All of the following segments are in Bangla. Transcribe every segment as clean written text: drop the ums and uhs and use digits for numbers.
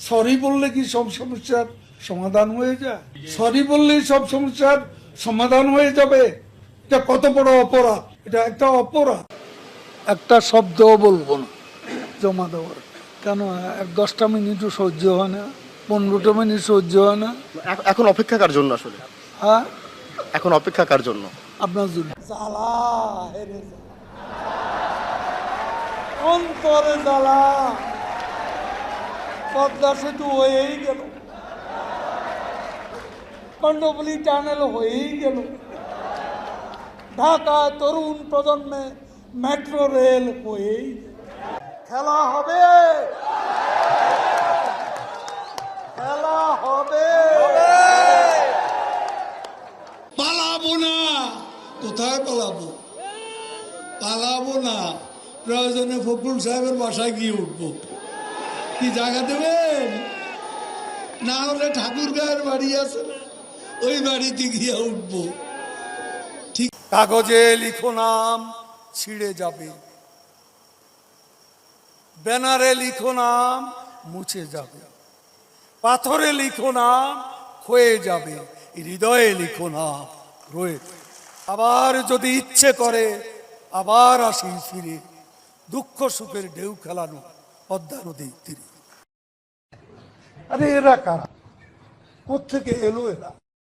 সরি বললে কি সব সমস্যার সমাধান হয়ে যায়? সরি বললেই সব সমস্যার সমাধান হয়ে যাবে? এটা কত বড় অপরাধ! এটা একটা অপরাধ। একটা শব্দও বলবো না জমা দেওয়ার। কেন 10টা মিনিটও সহ্য হয় না, 15টা মিনিট সহ্য হয় না। এখন অপেক্ষা কার জন্য আসলে? হ্যাঁ, এখন অপেক্ষা কার জন্য? আপনার জন্য। জ্বালা হেরে অন্তরে জ্বালা। পদ্মা সেতু হয়েই গেল, কণ্ডপল্লী টানেল হয়েই গেল, ঢাকা তরুণ প্রজন্মে মেট্রো রেল হয়েই গেল। খেলা হবে, খেলা হবে। পালাবো না। কোথায় পালাবো? পালাবো না। প্রয়োজনে ফখরুল সাহেবের বাসায় গিয়ে উঠবো। কি জায়গা দেবেন? না হলে ঠাকুর গায়ের বাড়ি আছে না, ওই বাড়িতে গিয়ে উঠবো। ঠিক কাগজে লিখো নাম, ছিঁড়ে যাবে। ব্যানারে লিখো নাম, মুছে যাবে। পাথরে লিখো নাম, ক্ষয়ে যাবে। হৃদয়ে লিখো নাম, রয়ে। আবার যদি ইচ্ছে করে আবার আসি ফিরে, দুঃখ সুখের ঢেউ খেলানো পদ্মা নদীর তীরে। আরে এরা কারা? কোত্থেকে এলো এরা?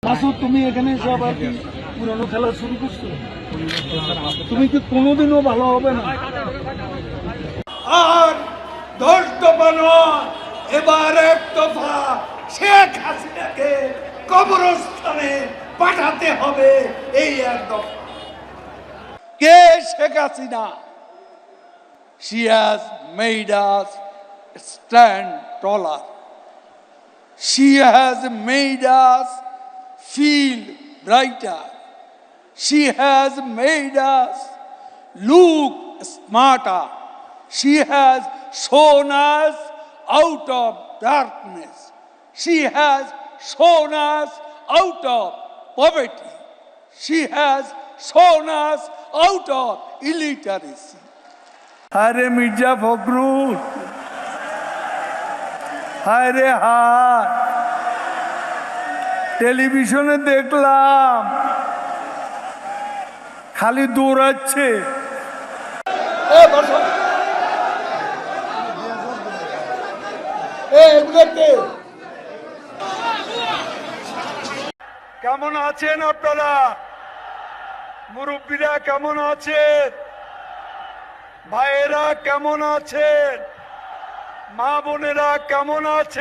মাসুদ, তুমি এখানে এসে আবার কি পুরানো খেলা শুরু করছো? তুমি কি কোনোদিনও ভালো হবে না? আর 10 দফা নয়, এবার 1 দফা। শেখ হাসিনাকে কবরস্থানে পাঠাতে হবে, এই 1 দফা। কে Sheikh Hasina? She has made us stand taller. She has made us feel brighter. She has made us look smarter. She has shown us out of darkness. She has shown us out of poverty. She has shown us out of illiteracy. আরে মির্জা ফখরুল, হায় রে হায়, টেলিভিশনে দেখলাম খালি দৌড়াচ্ছে। কেমন আছেন আপনারা? মুরব্বীরা কেমন আছেন? ভাইয়েরা কেমন আছেন? মা বোনেরা কেমন আছেন?